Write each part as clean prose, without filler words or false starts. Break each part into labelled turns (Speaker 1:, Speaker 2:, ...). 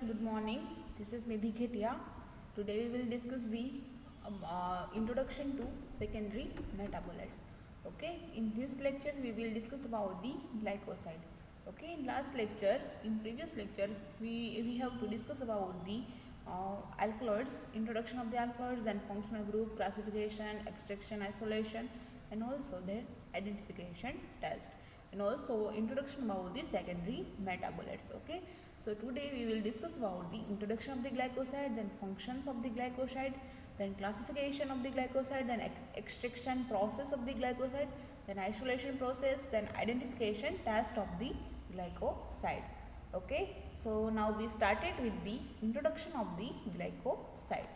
Speaker 1: good morning. This is Nidhi Ghetia. Today we will discuss the introduction to secondary metabolites. Okay, in this lecture we will discuss about the glycoside. Okay, in previous lecture, we have to discuss about the alkaloids, introduction of the alkaloids and functional group, classification, extraction, isolation, and also their identification test, and also introduction about the secondary metabolites. Okay, so today we will discuss about the introduction of the glycoside, then functions of the glycoside, then classification of the glycoside, then extraction process of the glycoside, then isolation process, then identification test of the glycoside. Okay, so now we started with the introduction of the glycoside.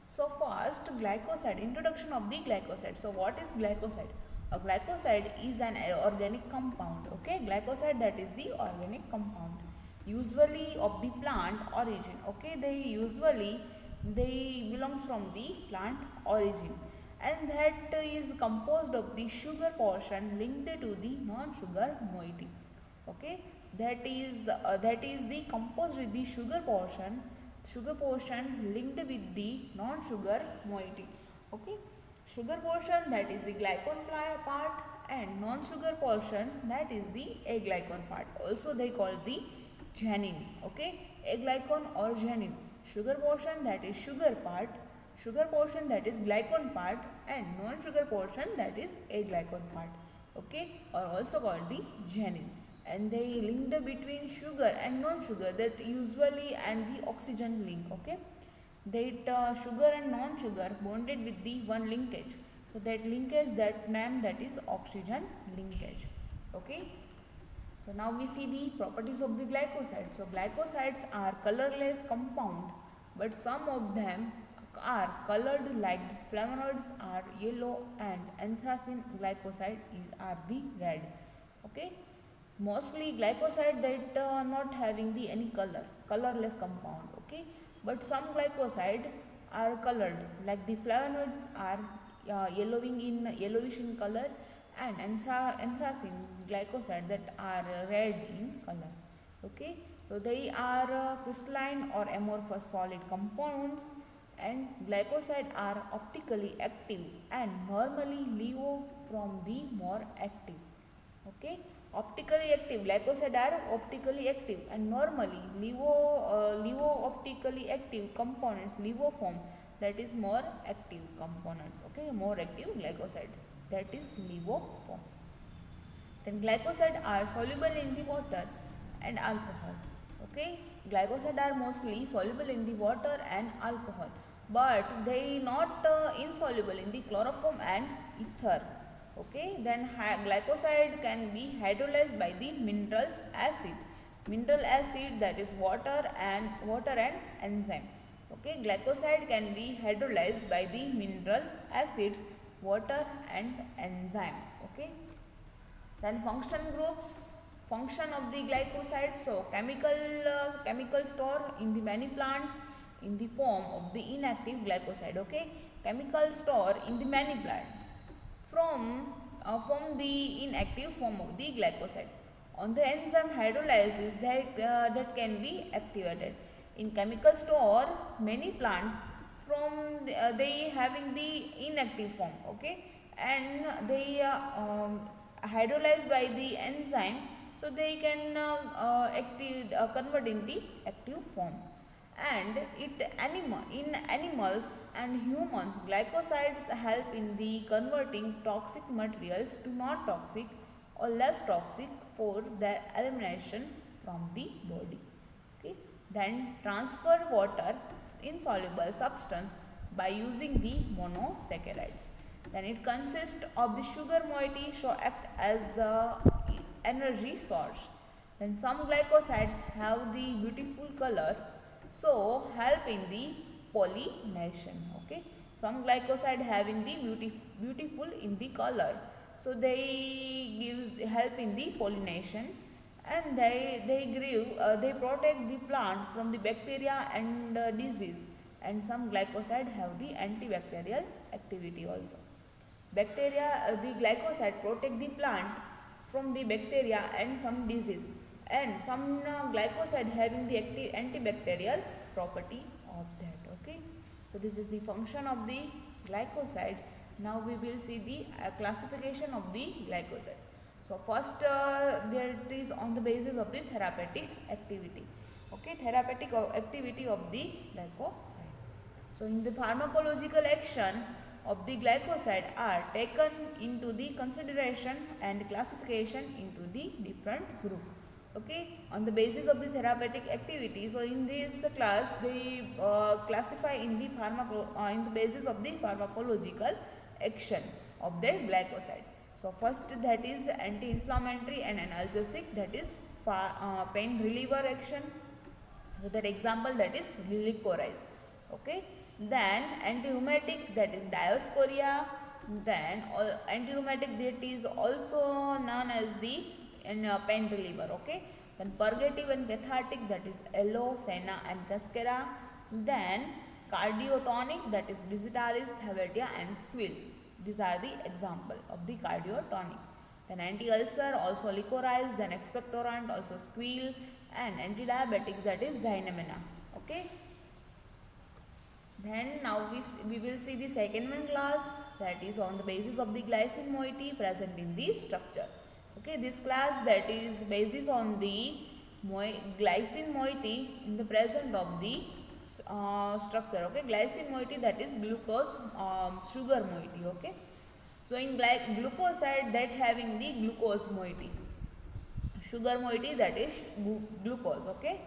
Speaker 1: So first, glycoside, introduction of the glycoside. So what is glycoside? A glycoside is an organic compound. Okay, glycoside, that is the organic compound, usually of the plant origin. Okay, they belongs from the plant origin, and that is composed of the sugar portion linked to the non-sugar moiety. Okay, that is the composed with the sugar portion linked with the non-sugar moiety. Okay, sugar portion, that is the glycon part, and non-sugar portion, that is the aglycon part, also they call the Janine. Okay, aglycon or Janine. Sugar portion, that is sugar portion, that is glycon part, and non-sugar portion, that is aglycon part. Okay, or also called the Janine. And they linked between sugar and non-sugar, that usually and the oxygen link. Okay, that sugar and non-sugar bonded with the one linkage, so that linkage, that name, that is oxygen linkage. Okay, so now we see the properties of the glycoside. So glycosides are colorless compound, but some of them are colored, like flavonoids are yellow and anthracene glycoside are the red. Okay, mostly glycoside that not having the any colorless compound. Okay, but some glycoside are colored, like the flavonoids are yellowish in color, and anthracene glycoside that are red in color. Okay, so they are crystalline or amorphous solid compounds, and glycoside are optically active and normally LEO from the more active. Okay, optically active, glycoside are optically active, and normally LEO optically active components, LEO form, that is more active components. Okay, more active glycoside, that is LEO form. Then glycoside are soluble in the water and alcohol. Okay, glycoside are mostly soluble in the water and alcohol, but they not insoluble in the chloroform and ether. Okay, then glycoside can be hydrolyzed by the mineral acid, that is water and enzyme. Okay, glycoside can be hydrolyzed by the mineral acids, water and enzyme. Okay, then function groups, function of the glycoside. So chemical store in the many plants in the form of the inactive glycoside. Okay, chemical store in the many plants from the inactive form of the glycoside. On the enzyme hydrolysis, that can be activated. In chemical store, many plants from they having the inactive form. Okay, and they hydrolyzed by the enzyme, so they can convert in the active form. And in animals and humans, glycosides help in the converting toxic materials to not toxic or less toxic for their elimination from the body. Okay, then transfer water insoluble substance by using the monosaccharides. Then it consists of the sugar moiety, so act as a energy source. Then some glycosides have the beautiful color, so help in the pollination. Okay, some glycoside having the beautiful in the color, so they help in the pollination, and they protect the plant from the bacteria and disease. And some glycoside have the antibacterial activity also. The glycoside protect the plant from the bacteria and some disease, and some glycoside having the antibacterial property of that. Okay, so this is the function of the glycoside. Now we will see the classification of the glycoside. So first there it is on the basis of the therapeutic activity. Okay, therapeutic activity of the glycoside. So in the pharmacological action of the glycoside are taken into the consideration and classification into the different group. Okay, on the basis of the therapeutic activity. So in this class they classify in the in the basis of the pharmacological action of their glycoside. So first that is anti-inflammatory and analgesic, that is pain reliever action. So that example, that is licorice. Okay, then anti-rheumatic, that is Dioscorea. Then anti-rheumatic, that is also known as the pain reliever. Okay, then purgative and cathartic, that is Aloe, Senna and Cascara. Then cardiotonic, that is Digitalis, Thavatia and Squill. These are the example of the cardiotonic. Then anti-ulcer, also licorice. Then expectorant, also Squill. And anti-diabetic, that is Dynamina. Okay. Then now we will see the second one class, that is on the basis of the glycine moiety present in the structure. Okay, this class, that is basis on the glycine moiety in the present of the structure. Okay, glycine moiety, that is glucose sugar moiety. Okay, so in glucoside, that having the glucose moiety, sugar moiety, that is glucose. Okay,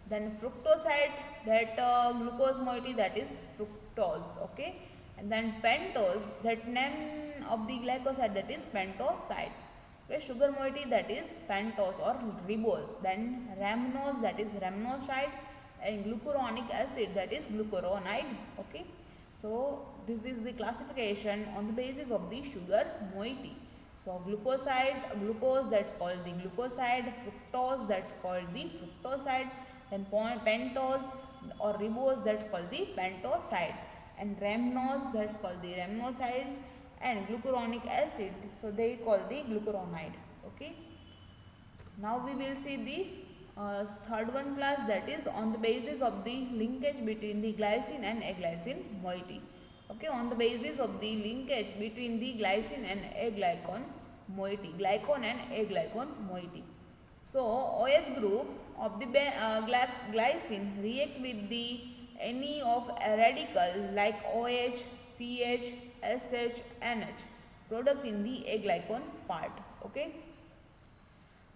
Speaker 1: then fructoside, that glucose moiety, that is fructose. Okay, and then pentose, that name of the glycoside, that is pentoside. Okay, sugar moiety, that is pentose or ribose. Then rhamnose, that is rhamnoside, and glucuronic acid, that is glucuronide. Okay, so this is the classification on the basis of the sugar moiety. So glucoside, glucose, that's called the glucoside. Fructose, that's called the fructoside. Then pentose or ribose, that's called the pentoside. And rhamnose, that's called the rhamnoside. And glucuronic acid, so they call the glucuronide. Okay, now we will see the third one class, that is on the basis of the linkage between the glycine and aglycine moiety. Okay, on the basis of the linkage between the glycine and aglycone moiety, glycone and aglycone moiety. So OH group of the glycine react with the any of a radical like OH, CH, SH, NH product in the aglycone part. Okay.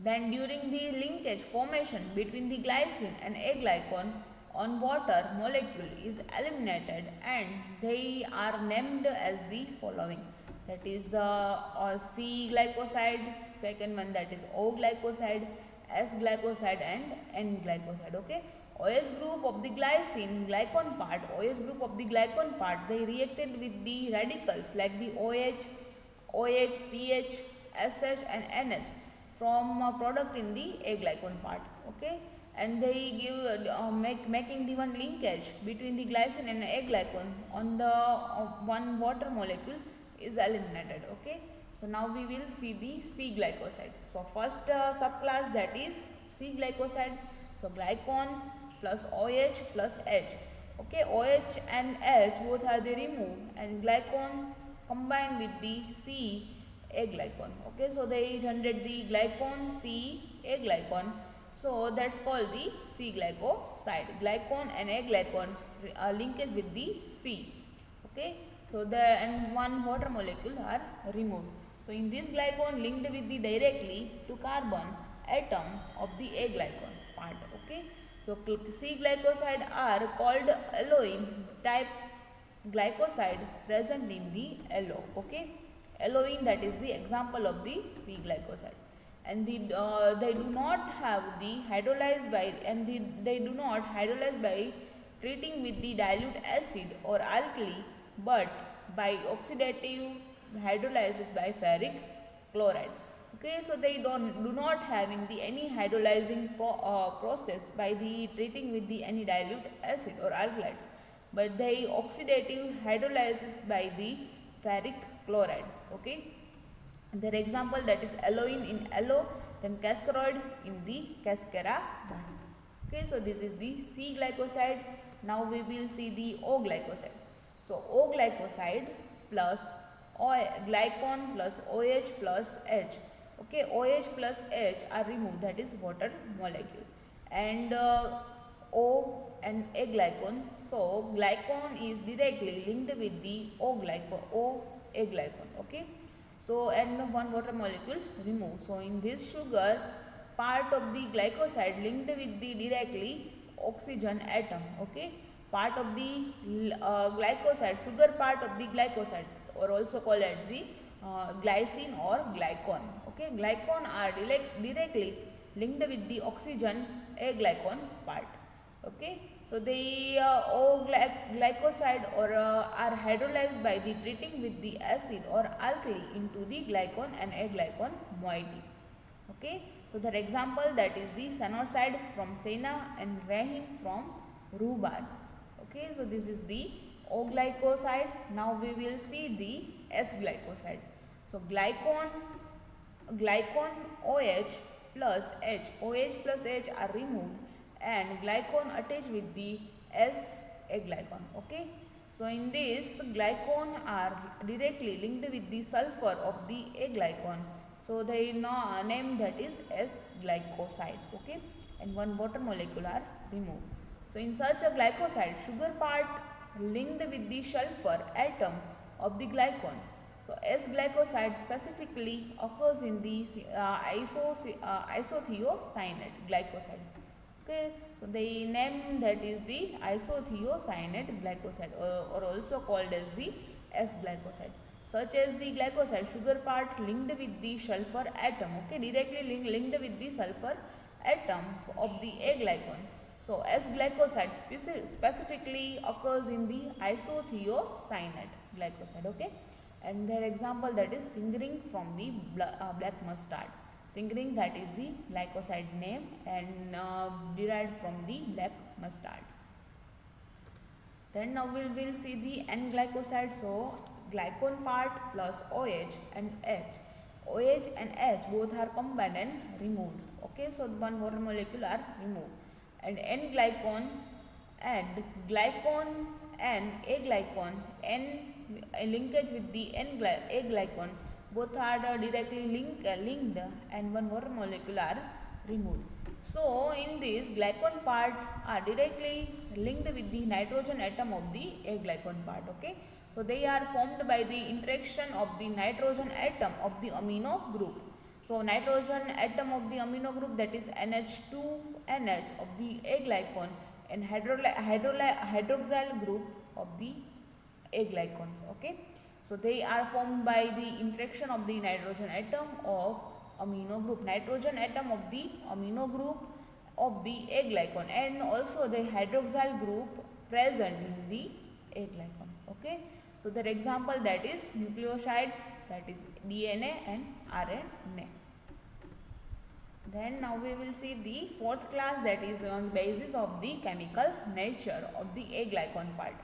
Speaker 1: Then during the linkage formation between the glycine and aglycone on water molecule is eliminated and they are named as the following. That is C glycoside, second one that is O glycoside, S glycoside and N glycoside. Okay. OH group of the glycine glycone part, OH group of the glycone part, they reacted with the radicals like the OH, CH, SH and NH from product in the aglycone part. Okay, and they give making the one linkage between the glycine and aglycone on the one water molecule is eliminated. Okay, so now we will see the C glycoside. So first subclass, that is C glycoside. So glycone plus OH plus H. Okay, OH and H both are they removed and glycone combined with the C aglycone. Okay, so they generate the glycone C aglycone. So that's called the C glycoside. Glycone and aglycone linkage with the C. Okay, so the and one water molecule are removed. So in this glycone linked with the directly to carbon atom of the aglycone part. Okay, so C glycoside are called alloyne type glycoside present in the aloe. Okay, alloyne, that is the example of the C glycoside, and they do not have the hydrolyzed by they do not hydrolyze by treating with the dilute acid or alkali, but by oxidative hydrolysis by ferric chloride. Okay, so they do not having the any hydrolyzing process by the treating with the any dilute acid or alkalides, but they oxidative hydrolysis by the ferric chloride. Okay, Their example, that is aloin in aloe, then cascaroid in the cascara plant. Okay, so this is the C glycoside. Now we will see the O glycoside. So O glycoside plus O glycon plus OH plus H. Okay, OH plus H are removed, that is water molecule, and O and A glycon. So glycon is directly linked with the O glycon, O A glycon. Okay, so and one water molecule removed. So in this sugar, part of the glycoside linked with the directly oxygen atom. Okay, part of the glycoside, sugar part of the glycoside, or also called as the glycine or glycon. Okay, glycon are directly linked with the oxygen A glycon part. Okay, so the O glycoside or are hydrolyzed by the treating with the acid or alkali into the glycon and A glycon moiety. Okay, so the example, that is the sanoside from senna and rehin from rhubarb. Okay, so this is the O glycoside. Now we will see the S glycoside. So glycon OH plus H, OH plus H are removed and glycon attached with the S A glycon. Okay, so in this, glycon are directly linked with the sulfur of the A glycon. So they name, that is S glycoside. Okay, and one water molecule are removed. So in such a glycoside, sugar part linked with the sulfur atom of the glycon. So S glycoside specifically occurs in the isothiocyanate glycoside. Okay, so the name, that is the isothiocyanate glycoside, or also called as the S glycoside. Such as the glycoside, sugar part linked with the sulfur atom. Okay, directly linked with the sulfur atom of the A glycon. So S glycoside specifically occurs in the isothiocyanate glycoside. Okay, and their example, that is singering from the black mustard. Singering, that is the glycoside name, and derived from the black mustard. Then now we will see the N glycoside. So glycon part plus OH and H. OH and H both are combined and removed. Okay, so one water molecule are removed. And N glycon and glycon and A glycon, N linkage with the A glycon, both are directly linked and one water molecule are removed. So in this, glycon part are directly linked with the nitrogen atom of the A glycon part. Okay, so they are formed by the interaction of the nitrogen atom of the amino group. So nitrogen atom of the amino group, that is NH2NH of the A glycon, and hydroxyl group of the A glycons. Okay, so they are formed by the interaction of the nitrogen atom of amino group, nitrogen atom of the amino group of the A glycon, and also the hydroxyl group present in the A glycon. Okay, so their example, that is nucleosides, that is DNA and RNA. Then now we will see the fourth class, that is on the basis of the chemical nature of the A glycon part.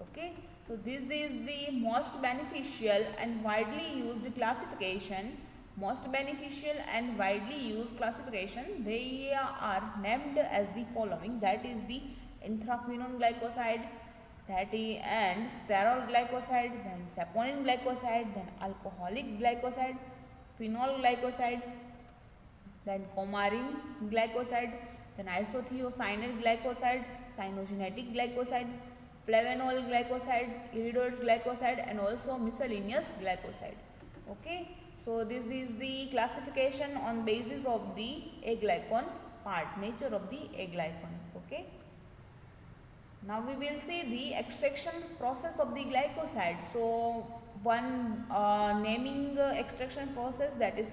Speaker 1: Okay, so this is the most beneficial and widely used classification. Most beneficial and widely used classification, they are named as the following, that is the anthraquinone glycoside, that is, and sterol glycoside, then saponin glycoside, then alcoholic glycoside, phenol glycoside, then coumarin glycoside, then isothiocyanate glycoside, cyanogenetic glycoside, flavanol glycoside, iridoid glycoside, and also miscellaneous glycoside. Okay, so this is the classification on basis of the A glycon part, nature of the A glycon. Okay, now we will see the extraction process of the glycoside. So one naming extraction process, that is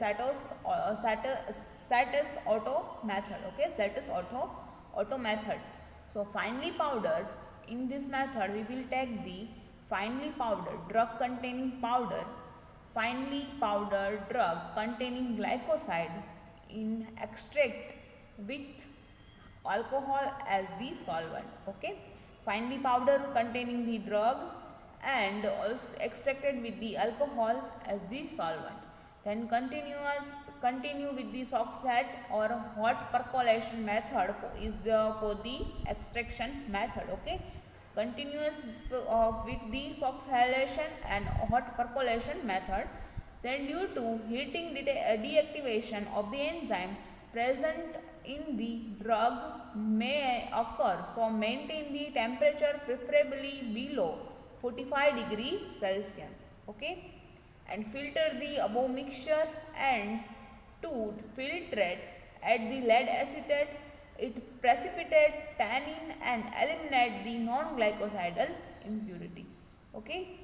Speaker 1: Satis-Otto method. Okay, Satis-Otto method. So finely powdered, in this method we will take the finely powdered drug containing powder, finely powdered drug containing glycoside in extract with alcohol as the solvent. Okay, finely powder containing the drug and also extracted with the alcohol as the solvent. Then continue with the Soxhlet or hot percolation method for the extraction method. Okay, continuous with the Soxhalation and hot percolation method. Then due to heating deactivation of the enzyme present in the drug may occur. So maintain the temperature preferably below 45 degrees Celsius. Okay, and filter the above mixture and to filtrate add the lead acetate. It precipitate tannin and eliminate the non-glycosidal impurity. Okay,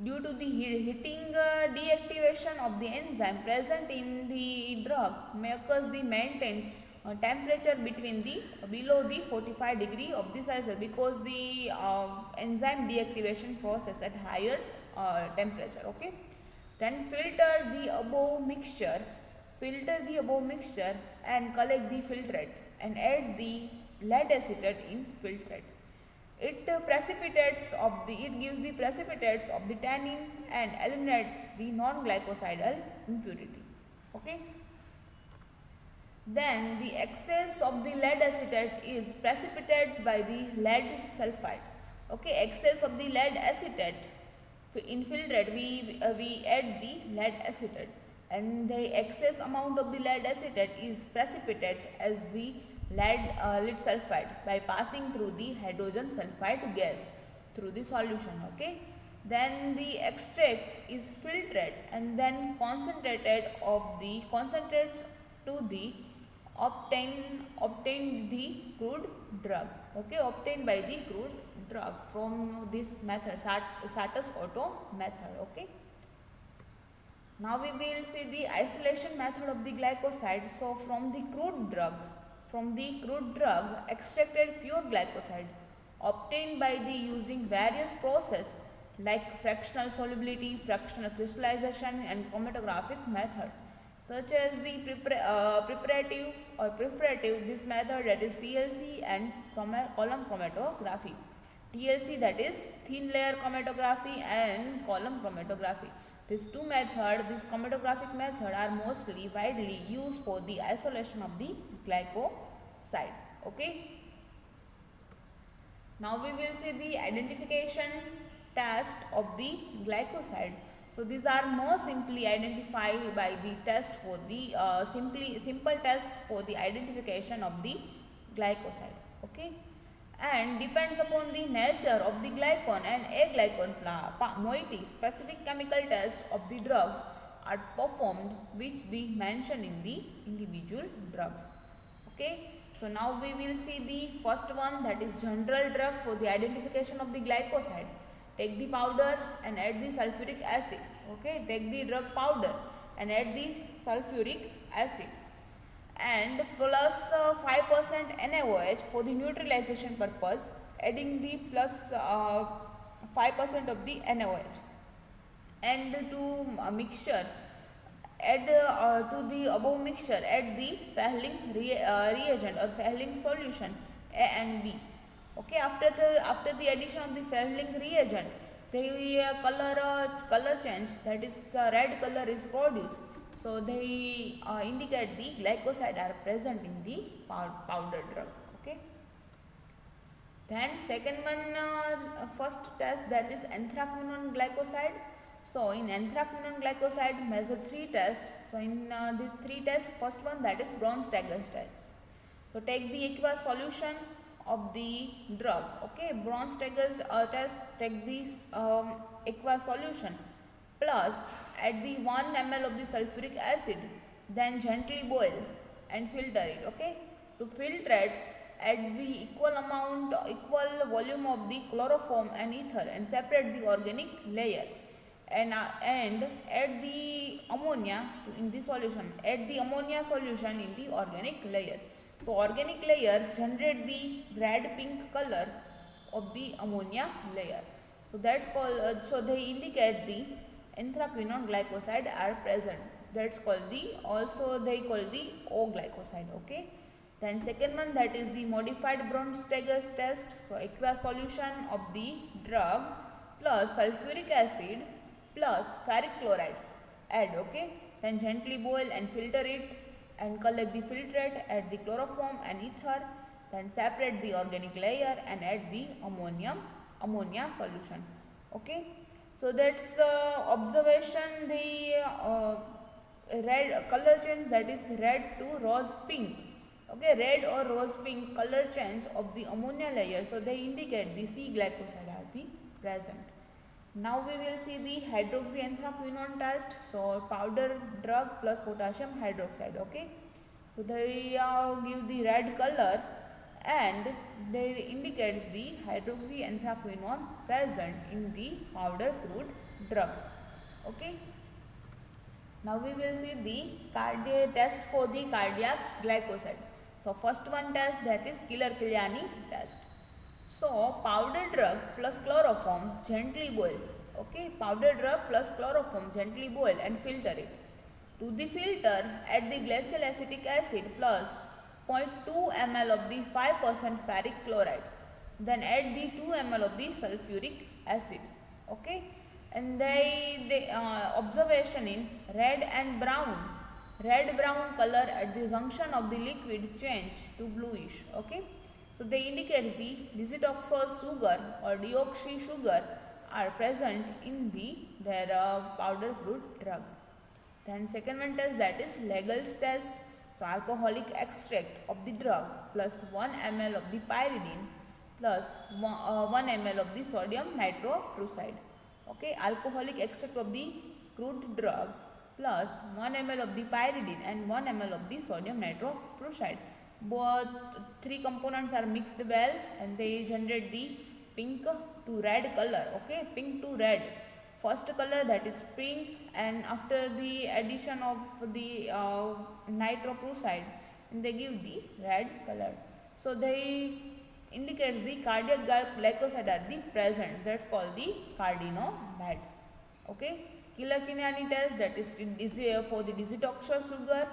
Speaker 1: due to the heating deactivation of the enzyme present in the drug may occurs the maintain temperature between the below the 45 degree of the Celsius, because the enzyme deactivation process at higher temperature. Okay, then filter the above mixture and collect the filtrate and add the lead acetate in filtrate. It gives the precipitates of the tannin and eliminate the non-glycosidal impurity. Okay. Then the excess of the lead acetate is precipitated by the lead sulfide. Okay, excess of the lead acetate in filtrate we add the lead acetate, and the excess amount of the lead acetate is precipitated as the lead sulfide by passing through the hydrogen sulfide gas through the solution. Okay, then the extract is filtered and then concentrates to the obtained the crude drug. Okay, obtained by the crude drug from this method, Sartus-Otto method. Okay, now we will see the isolation method of the glycoside. So from the crude drug extracted pure glycoside obtained by the using various process like fractional solubility, fractional crystallization and chromatographic method, such as the preparative or preparative, this method, that is TLC, and column chromatography. TLC, that is thin layer chromatography, and column chromatography. These two methods, this chromatographic method, are mostly widely used for the isolation of the glycoside. Okay. Now we will see the identification test of the glycoside. So these are more simply identified by the test for the simple test for the identification of the glycoside. Okay, and depends upon the nature of the glycon and aglycon moiety. Specific chemical tests of the drugs are performed which they mention in the individual drugs. Okay, so now we will see the first one, that is general drug for the identification of the glycoside. Take the powder and add the sulfuric acid. Okay, take the drug powder and add the sulfuric acid and plus 5% NaOH for the neutralization purpose, adding the plus 5% of the NaOH, and to mixture add to the above mixture add the Fehling reagent or Fehling solution A and B. Okay, after the addition of the Fehling reagent, the color change, that is red color is produced. So they indicate the glycoside are present in the powder drug. Okay. Then second one, first test, that is anthraquinone glycoside. So in anthraquinone glycoside measure 3 tests. So in these 3 tests, first one, that is Braun-Steger's test. So take the aqueous solution of the drug. Okay, Braun-Steger's test, take this aqueous solution plus add the 1 ml of the sulfuric acid, then gently boil and filter it. Okay, to filtrate add the equal volume of the chloroform and ether and separate the organic layer, and add the ammonia in the solution. Add the ammonia solution in the organic layer. So organic layer generate the red pink color of the ammonia layer. So that's called. So they indicate the anthraquinone glycoside are present. That's called the, also they call the O glycoside. Okay. Then second one, that is the modified Braun-Steger's test. So aqueous solution of the drug plus sulfuric acid plus ferric chloride add. Okay, Then gently boil and filter it and collect the filtrate, add the chloroform and ether, then separate the organic layer and add the ammonia solution. Okay, so that's observation the red color change, that is red to rose pink. Okay, red or rose pink color change of the ammonia layer, so they indicate the C glycoside are the present. Now we will see the hydroxyanthraquinone test. So powder drug plus potassium hydroxide. Okay, so they give the red color and they indicates the hydroxyanthraquinone present in the powder crude drug. Okay, now we will see the cardiac test for the cardiac glycoside. So first one test, that is Killer-Kiliani test. So powder drug plus chloroform gently boil. Okay, powder drug plus chloroform gently boil and filter it. To the filter, add the glacial acetic acid plus 0.2 ml of the 5% ferric chloride. Then add the 2 ml of the sulfuric acid. Okay, and observation in red and brown. Red brown color at the junction of the liquid change to bluish. Okay, so they indicate the digitoxose sugar or deoxy sugar are present in their powder crude drug. Then second one test, that is Legal's test. So alcoholic extract of the drug plus 1 ml of the pyridine plus 1 ml of the sodium nitroprusside. Okay, alcoholic extract of the crude drug plus 1 ml of the pyridine and 1 ml of the sodium nitroprusside. Both three components are mixed well and they generate the pink to red color. Okay, pink to red. First color, that is pink, and after the addition of the nitroprusside, they give the red color. So they indicates the cardiac glycoside are the present. That's called the cardinolides. Okay, Killer-Kiliani test, that is for the digitoxose sugar,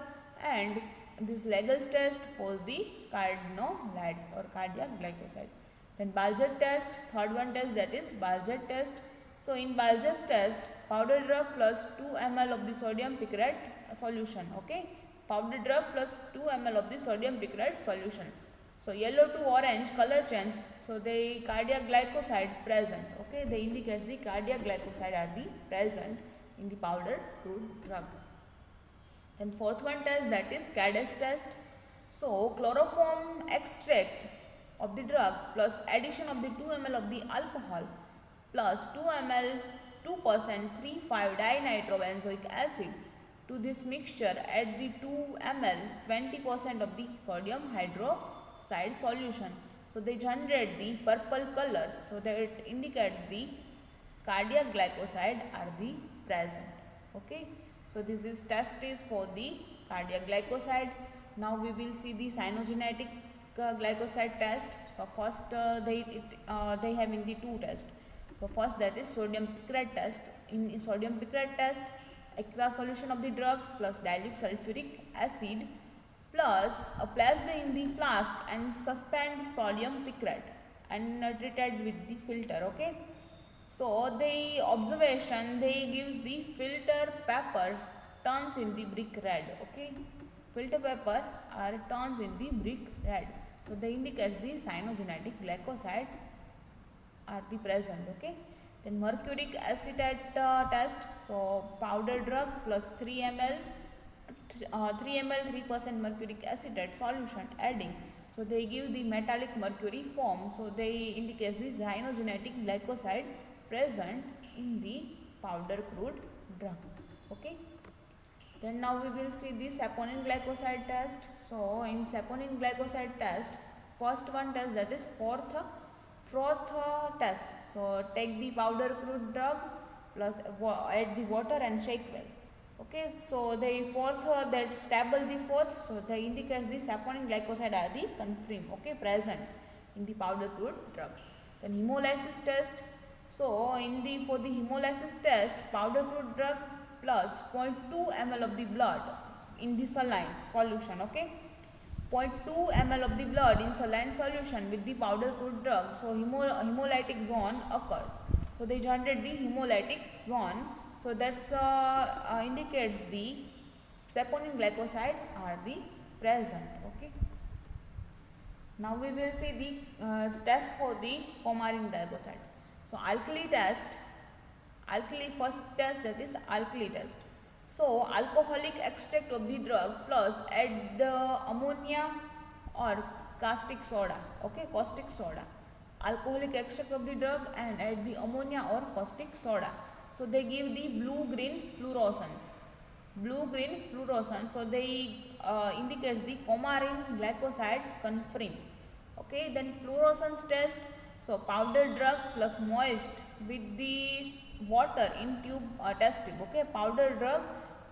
Speaker 1: and this Legal's test for the cardinolides or cardiac glycoside. Then Baljer test, third one test, that is Baljer test. So in Baljer's test, powder drug plus 2 ml of the sodium picrate solution. Okay, powder drug plus 2 ml of the sodium picrate solution. So yellow to orange color change. So the cardiac glycoside present. Okay, they indicates the cardiac glycoside are the present in the powder crude drug. Then fourth one test, that is Cadence test. So chloroform extract of the drug plus addition of the 2 ml of the alcohol plus 2 ml 2% 3,5-dinitrobenzoic acid. To this mixture, add the 2 ml 20% of the sodium hydroxide solution. So they generate the purple color. So that indicates the cardiac glycoside are the present. Okay, so this is test is for the cardiac glycoside. Now we will see the cyanogenetic glycoside test. So first they having the two tests. So first, that is sodium picrate test. In sodium picrate test, aqueous solution of the drug plus dilute sulfuric acid plus placed in the flask and suspend sodium picrate and treated with the filter. Okay, so the observation, they gives the filter paper turns in the brick red. Okay, filter paper are turns in the brick red. So they indicate the cyanogenetic glycoside are the present. Okay, then mercuric acetate test. So powder drug plus 3 ml 3% mercuric acetate solution adding. So they give the metallic mercury form. So they indicate the cyanogenetic glycoside present in the powder crude drug. Okay, then now we will see the saponin glycoside test. So in saponin glycoside test, first one test, that is froth test. So take the powder crude drug plus add the water and shake well. Okay, so the fourth that stable the fourth, so they indicate the saponin glycoside are the confirmed. Okay, present in the powder crude drug. Then hemolysis test. So in the for the hemolysis test, powder crude drug plus 0.2 ml of the blood in the saline solution. Okay, 0.2 ml of the blood in saline solution with the powder crude drug. So hemolytic zone occurs. So they generate the hemolytic zone. So that's indicates the saponin glycoside are the present. Okay. Now we will see the test for the coumarin glycoside. So alkali test, alkali first test, that is alkali test. So alcoholic extract of the drug plus add the ammonia or caustic soda. Okay, caustic soda. Alcoholic extract of the drug and add the ammonia or caustic soda. So they give the blue-green fluorescence. Blue-green fluorescence. So they indicates the coumarin glycoside conferring. Okay, then fluorescence test. So powdered drug plus moist with the water in tube, test tube. Okay, powdered drug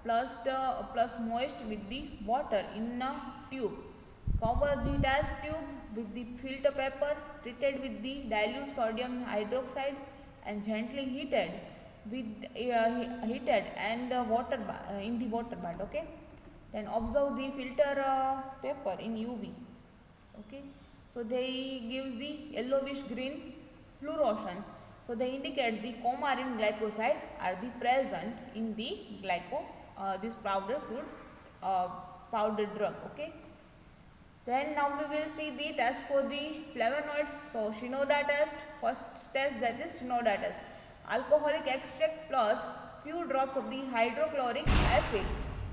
Speaker 1: plus moist with the water in a tube. Cover the test tube with the filter paper treated with the dilute sodium hydroxide and gently heated with heated and water in the water bath. Okay, then observe the filter paper in UV. Okay, so they gives the yellowish green fluorescence. So they indicates the coumarin glycoside are the present in the this powder crude powdered drug. Okay. Then now we will see the test for the flavonoids. So Shinoda test, first test, that is Shinoda test. Alcoholic extract plus few drops of the hydrochloric acid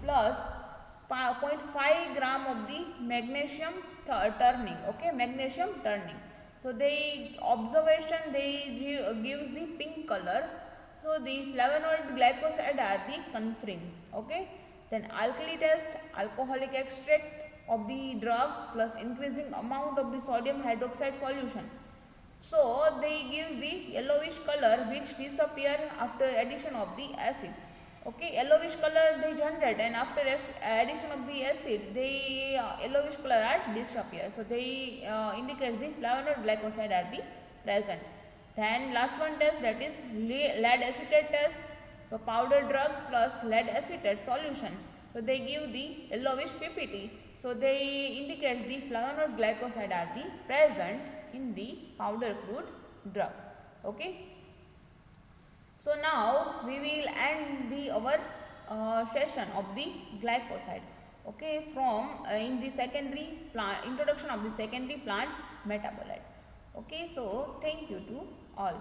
Speaker 1: plus 0.5 gram of the magnesium turning. Okay, magnesium turning. So they observation they gives the pink color. So the flavonoid glycoside are the conferring. Okay. Then alkali test, alcoholic extract of the drug plus increasing amount of the sodium hydroxide solution. So they gives the yellowish color which disappear after addition of the acid. Okay, yellowish color they generate and after addition of the acid, they yellowish color are disappear. So they indicates the flavonoid glycoside are the present. Then last one test, that is lead acetate test. So powder drug plus lead acetate solution. So they give the yellowish PPT. So they indicates the flavonoid glycoside are the present in the powder crude drug. Okay. So now we will end the our session of the glycoside. Okay, from in the secondary plant introduction of the secondary plant metabolite. Okay, so thank you to all.